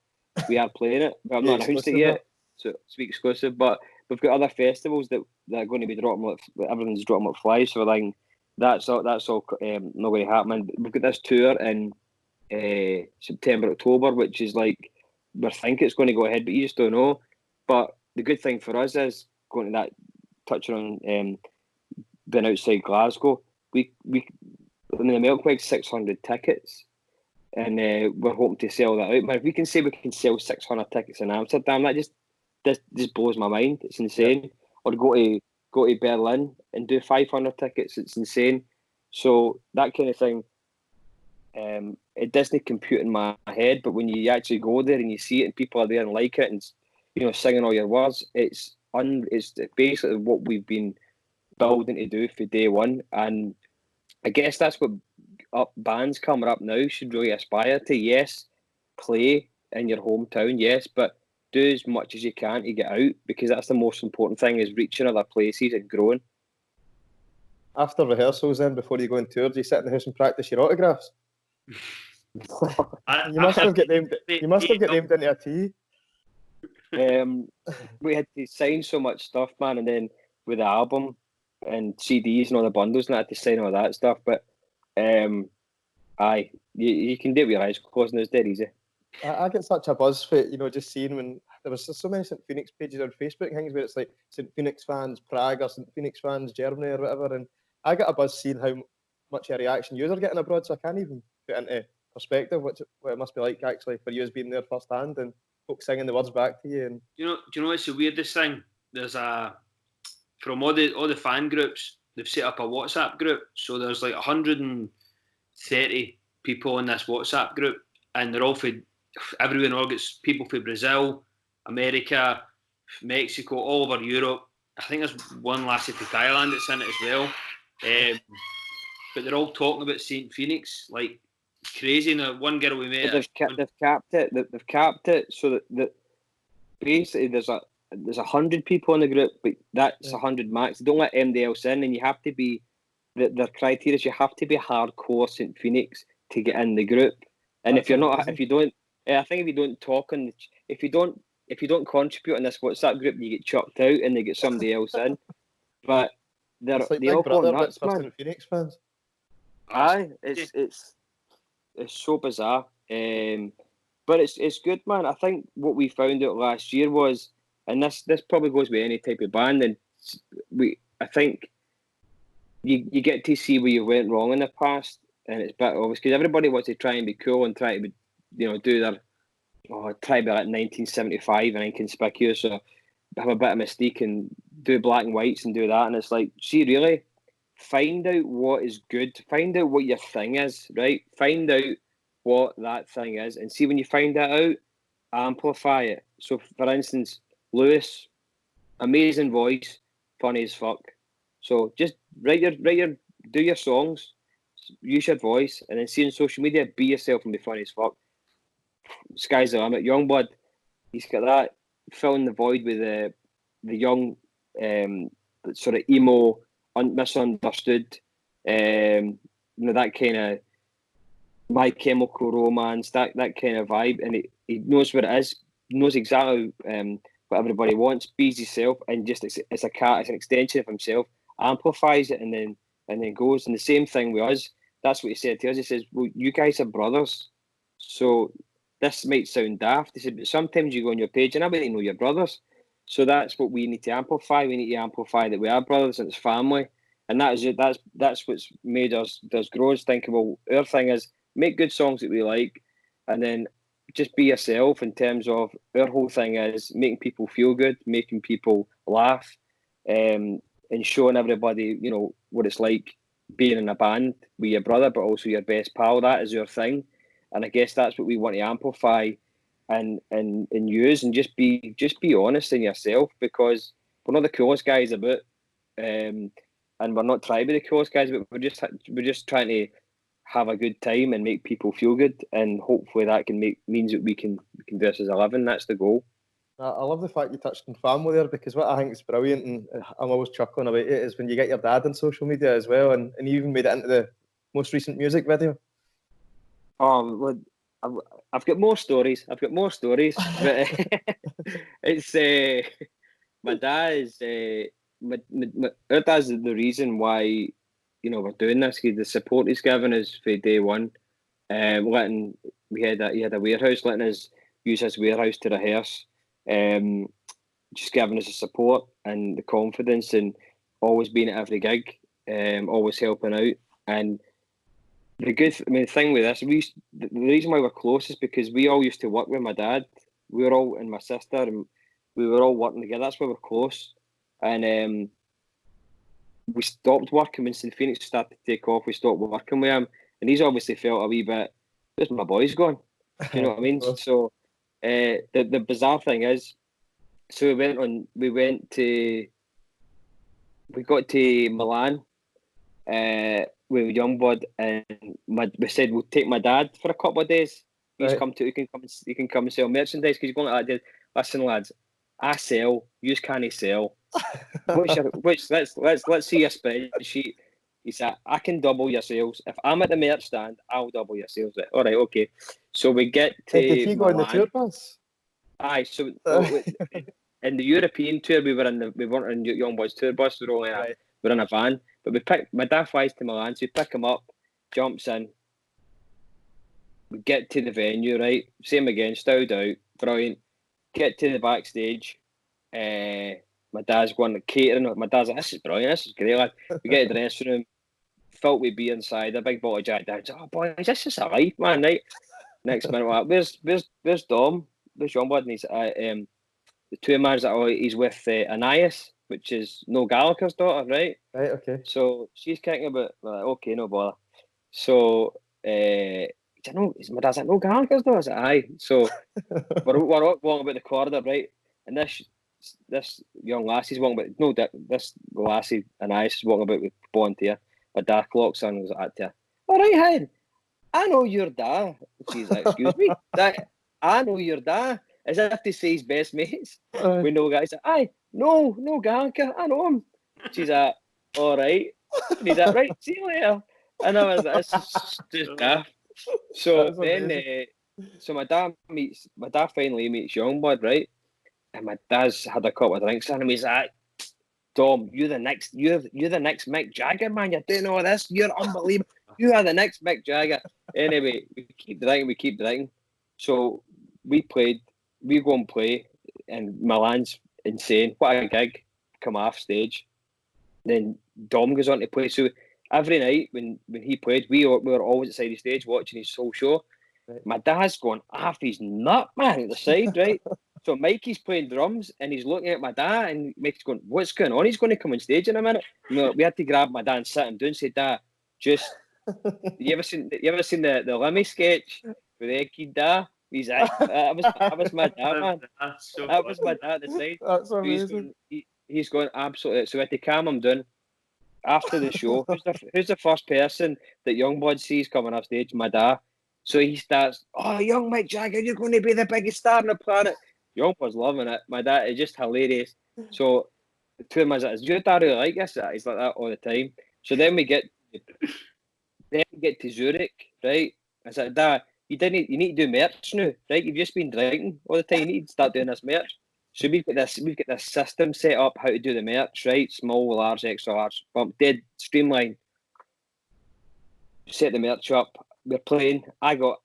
playing it. But I've not announced it yet, so it's exclusive. But we've got other festivals that are going to be dropping. Everything's dropping like flies. So like that's all not going to happen. We've got this tour in September, October, which is like we think it's going to go ahead, but you just don't know. But the good thing for us is going to that touching on being outside Glasgow. The Milkweg's 600 tickets, and we're hoping to sell that out. But if we can say we can sell 600 tickets in Amsterdam, that just blows my mind. It's insane. Yeah. Or go to Berlin and do 500 tickets. It's insane. So that kind of thing, it doesn't compute in my head. But when you actually go there and you see it and people are there and like it and singing all your words, it's basically what we've been building to do for day one. And I guess that's what bands coming up now should really aspire to. Yes, play in your hometown, yes, but do as much as you can to get out, because that's the most important thing, is reaching other places and growing. After rehearsals then, before you go on tour, do you sit in the house and practice your autographs? You must have get named into a tee. We had to sign so much stuff, man, and then with the album and CDs and all the bundles, and I had to sign all that stuff. But you can do it with your eyes closed, and it's dead easy. I get such a buzz for just seeing when there was so many Saint Phnx pages on Facebook and things where it's like Saint Phnx fans Prague or Saint Phnx fans Germany or whatever, and I get a buzz seeing how much of a reaction you are getting abroad. So I can't even put into perspective what it must be like actually for you as being there firsthand and folks singing the words back to you. And do you know what's the weirdest thing? There's from all the fan groups, they've set up a WhatsApp group. So there's like 130 people in this WhatsApp group, and they're all for everyone. All gets people from Brazil, America, Mexico, all over Europe. I think there's one lassie from Thailand that's in it as well. But they're all talking about Saint Phnx like crazy. Now, one girl we met, they've capped it. They've capped it so that basically there's 100 people in the group, but that's 100 max. They don't let anybody else in, and you have to be. Their criteria is you have to be hardcore Saint Phnx to get in the group. And if you don't talk on, if you don't contribute in this WhatsApp group, you get chucked out and they get somebody else in. But they all go nuts, man. Saint Phnx fans. Aye, it's so bizarre. But it's good, man. I think what we found out last year was, and this probably goes with any type of band, and I think you get to see where you went wrong in the past, and it's a bit obvious because everybody wants to try and be cool and try to be, do their try to be like 1975 and inconspicuous, or have a bit of mystique and do black and whites and do that. And it's like, see, really find out what is good, find out what your thing is, right? Find out what that thing is, and see when you find that out, amplify it. So, for instance, Lewis, amazing voice, funny as fuck. So just do your songs, use your voice, and then see on social media, be yourself and be funny as fuck. Sky's the limit. YUNGBLUD, he's got that, filling the void with the young, sort of emo, misunderstood, that kind of My Chemical Romance, that kind of vibe, and he knows what it is, knows exactly what everybody wants, bees himself, and just it's an extension of himself, amplifies it, and then goes. And the same thing with us. That's what he said to us. He says, "Well, you guys are brothers, so this might sound daft." He said, "But sometimes you go on your page and I wouldn't know your brothers." So that's what we need to amplify. We need to amplify that we are brothers and it's family, and that is it. That's what's made us grow. Is thinking, well, our thing is make good songs that we like, and then just be yourself. In terms of our whole thing is making people feel good, making people laugh, and showing everybody, you know, what it's like being in a band with your brother, but also your best pal. That is your thing, and I guess that's what we want to amplify and use, and just be honest in yourself, because we're not the coolest guys about, and we're not trying to be the coolest guys, but we're just trying to have a good time and make people feel good, and hopefully that means that we can do this as a living. That's the goal. I love the fact you touched on family there, because what I think is brilliant, and I'm always chuckling about it, is when you get your dad on social media as well, and you even made it into the most recent music video. Oh, well, I've got more stories. But it's my dad is our dad's the reason why, you know, we're doing this. The support he's given us for day one. He had a warehouse, letting us use his warehouse to rehearse. Just giving us the support and the confidence, and always being at every gig, always helping out. And the thing with this, the reason why we're close is because we all used to work with my dad. We were all, and my sister, and we were all working together. That's why we're close. And we stopped working when Saint Phnx started to take off. We stopped working with him, and he's obviously felt a wee bit, where's my boys gone? Do you know what I mean? So the bizarre thing is, so we got to Milan with YUNGBLUD, and we said we'll take my dad for a couple of days. He can come and sell merchandise, because he's going like that. Listen, lads, I sell, you can't sell. Let's see your spreadsheet. He said, I can double your sales. If I'm at the merch stand, I'll double your sales. All right, okay. So we get to Did he go on the tour bus? Aye, so in the European tour, we weren't in YUNGBLUD's tour bus. We're in a van. But my dad flies to Milan, so we pick him up, jumps in. We get to the venue, right? Same again, styled out, brilliant. Get to the backstage. My dad's going to catering. My dad's like, this is brilliant, this is great, lad. We get to the dressing room, filled with beer inside, a big bottle of Jack Daniels. Oh boy, this is a life, man, right? Next minute, like, where's Dom? Where's YUNGBLUD? And he's the two man's that he's with Anais, which is Noel Gallagher's daughter, right? Right, okay. So she's kicking about, like, okay, no bother. So my dad's like, Noel Gallagher's daughter? I was like, aye. So we're walking about the corridor, right? And this young lassie's walking about, this lassie Anais is walking about with blonde hair. My dad clocks on and was like to her, all right, hen, I know your dad. She's like, excuse me? I know your dad. As if to say he's best mates. We know guys like, aye, no Gallagher, I know him. She's like, all right. And he's like, right, see you later. And I was like, this is just daft. So then, so my dad finally meets YUNGBLUD, right? And my dad's had a couple of drinks and he's like, Dom, you're the next Mick Jagger, man. You're doing all this. You're unbelievable. You are the next Mick Jagger. Anyway, we keep drinking. So we go and play, and Milan's insane. What a gig. Come off stage. Then Dom goes on to play. So every night when he played, we were always at the side of the stage watching his whole show. Right. My dad's going off his nut, man, at the side, right? So Mikey's playing drums and he's looking at my dad, and Mikey's going, what's going on? He's going to come on stage in a minute. You know, we had to grab my dad and sit him down and say, Dad, just you ever seen the Lemmy sketch with the kid Dad? He's like, that was my dad, man. That was my dad at the side. That's amazing. He's going absolutely. So we had to calm him down. After the show, who's the first person that YUNGBLUD sees coming off stage? My dad. So he starts, oh, young Mick Jagger, you're going to be the biggest star on the planet. YUNGBLUD's loving it. My dad is just hilarious. So the two of them is like, does your dad really like this? He's like that all the time. So then we get to Zurich, right? I said, Dad, You need to do merch now, right? You've just been drinking all the time. You need to start doing this merch. So we've got this system set up how to do the merch, right? Small, large, extra large, bump, dead, streamline. Set the merch up. We're playing. I got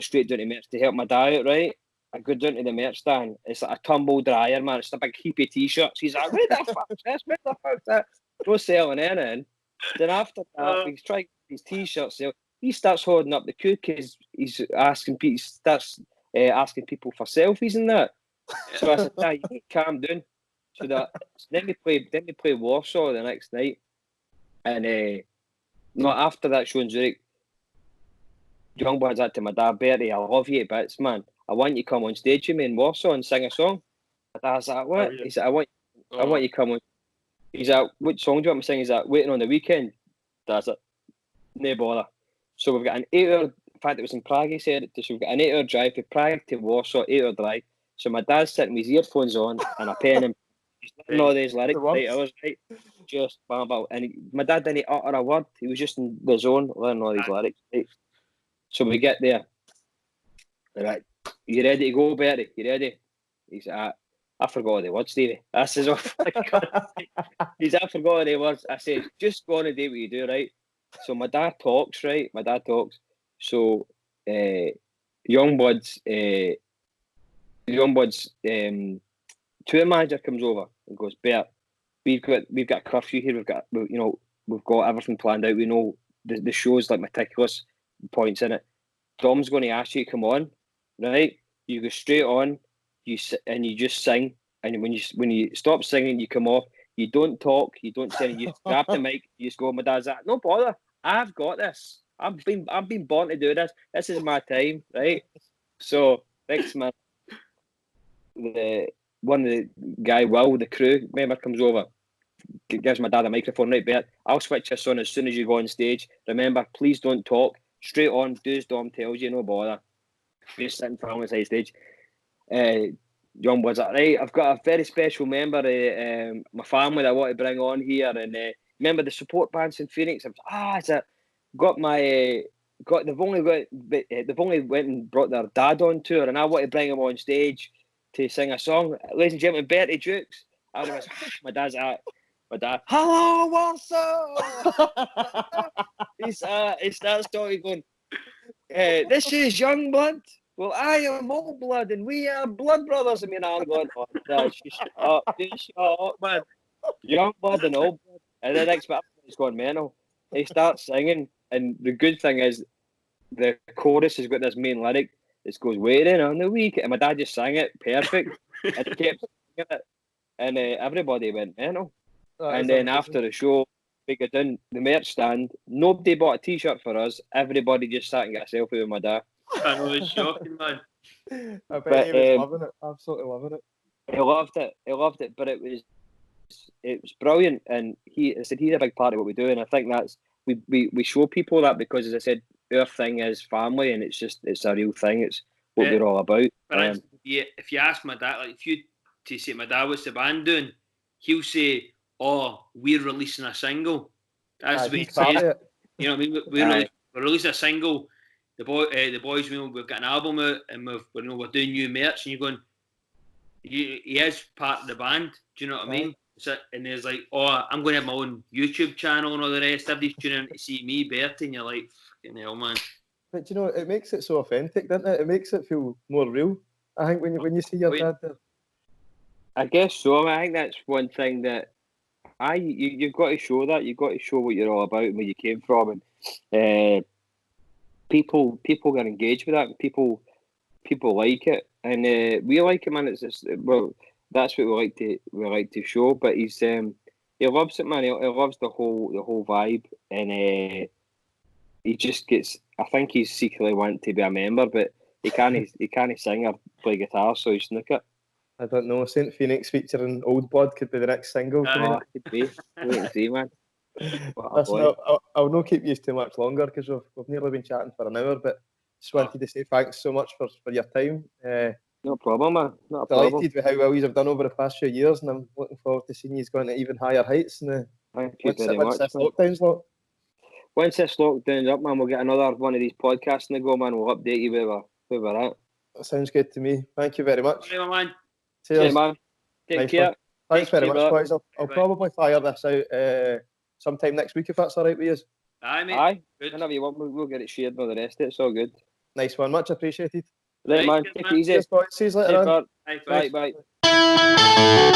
straight down to merch to help my dad out, right? I go down to the merch stand. It's like a tumble dryer, man. It's a big heap of t-shirts. He's like, where the fuck's this? Where the fuck's that? No selling anything. Then after that, he's trying his t-shirts sale. He starts holding up the queue because he's asking people for selfies and that. So I said, "Nah, you need to calm down." So then we play Warsaw the next night, and after that show in Zurich, Youngblood said to my dad, "Bertie, I love you to bits, man. I want you to come on stage with me in Warsaw and sing a song." My dad's like, "What?" He said, I want you to come on." He's like, "Which song do you want me to sing?" He's like, "Waiting on the Weekend." That's it. No bother. So we've got an 8-hour, in fact it was in Prague he said it, so we've got an 8-hour drive from Prague to Warsaw, 8-hour drive. So my dad's sitting with his earphones on and a pen and he's learning all these lyrics, 8 hours, right? Just bam, bam. And my dad didn't utter a word, he was just in the zone learning all these lyrics, right? So we get there. Right, you ready to go, Bertie? You ready? He's like, I forgot all the words, Stevie. That's his off. He's I forgot all the words. I said, just go on and do what you do, right? So my dad talks, right? So Youngblood's tour manager comes over and goes, "Bert, we've got a curfew here. We've got everything planned out. We know the show's like meticulous points in it. Dom's going to ask you to come on, right? You go straight on, you just sing, and when you stop singing, you come off. You don't talk, you don't say anything. You grab the mic, you just go." My dad's like, "No bother. I've got this. I've been born to do this. This is my time, right?" So next man, one of the guy, Will, the crew member, comes over, gives my dad a microphone. "Right, Bert, I'll switch this on as soon as you go on stage. Remember, please don't talk. Straight on, do as Dom tells you. No bother. Just sitting for on the stage." Youngblood's like, "Right, I've got a very special member of my family that I want to bring on here, and remember the support band Saint Phnx. They've only went and brought their dad on tour, and I want to bring him on stage to sing a song. Ladies and gentlemen, Bertie Dukes." And I was, my dad, "Hello, Warsaw." He starts talking, going, "This is Youngblood. Well, I am Old Blood, and we are blood brothers." And me and I'm going, "Oh, Dad, shut up, man. Youngblood and Old Blood." And the next bit, he's going mental. He starts singing, and the good thing is, the chorus has got this main lyric. It goes, "Waiting on the Weekend," and my dad just sang it perfect, and he kept singing it, and everybody went mental. And then after the show, we got down the merch stand. Nobody bought a T-shirt for us. Everybody just sat and got a selfie with my dad. I know, it's shocking, man. I bet he was loving it, absolutely loving it. He loved it, but it was brilliant, and he's a big part of what we do, and I think that's we show people that because, as I said, our thing is family, and it's a real thing. It's what we're all about. If you ask my dad, like if you to say, "My dad, what's the band doing?" He'll say, "Oh, we're releasing a single." That's what he says. You know what I mean? We're releasing a single. The boys, we've got an album out, and we're doing new merch, and you're going, he is part of the band. Do you know what I mean? So, and there's like, "Oh, I'm going to have my own YouTube channel and all the rest." Everybody's tuning in to see me, Bertie, and you're like, "Fucking hell, man." But you know, it makes it so authentic, doesn't it? It makes it feel more real. I think when you see your dad there. I guess so. I think that's one thing that you've got to show that. You've got to show what you're all about and where you came from, and people get engaged with that. People like it, and we like it, man. That's what we like to show. But he loves it, man. He loves the whole vibe, and he just gets. I think he's secretly wanting to be a member, but he can't sing or play guitar, so he snook it. I don't know. Saint Phnx featuring Old Blood could be the next single. Could be. Wait and see, man. Listen, I'll not keep you too much longer because we've nearly been chatting for an hour, but just wanted to say thanks so much for your time. No problem, man. Not a delighted problem. with how well you've done over the past few years, and I'm looking forward to seeing you going to even higher heights in the Thank you very much. lockdowns lot. once this lockdown's up, man, we'll get another one of these podcasts and go, man. We'll update you where we're at. That sounds good to me. Thank you very much. Right, my man. Cheers. Okay, man. Take Nice care. one. Thanks very much, boys. I'll Bye-bye. probably fire this out sometime next week if that's all right with you. Aye, mate. Aye. Good. Whenever you want, we'll get it shared with the rest of it. It's all good. Nice one. Much appreciated. Right, man. good, Take man. it easy. Cheers, boys. See you later Take on. care. Bye, Bye, bye. bye.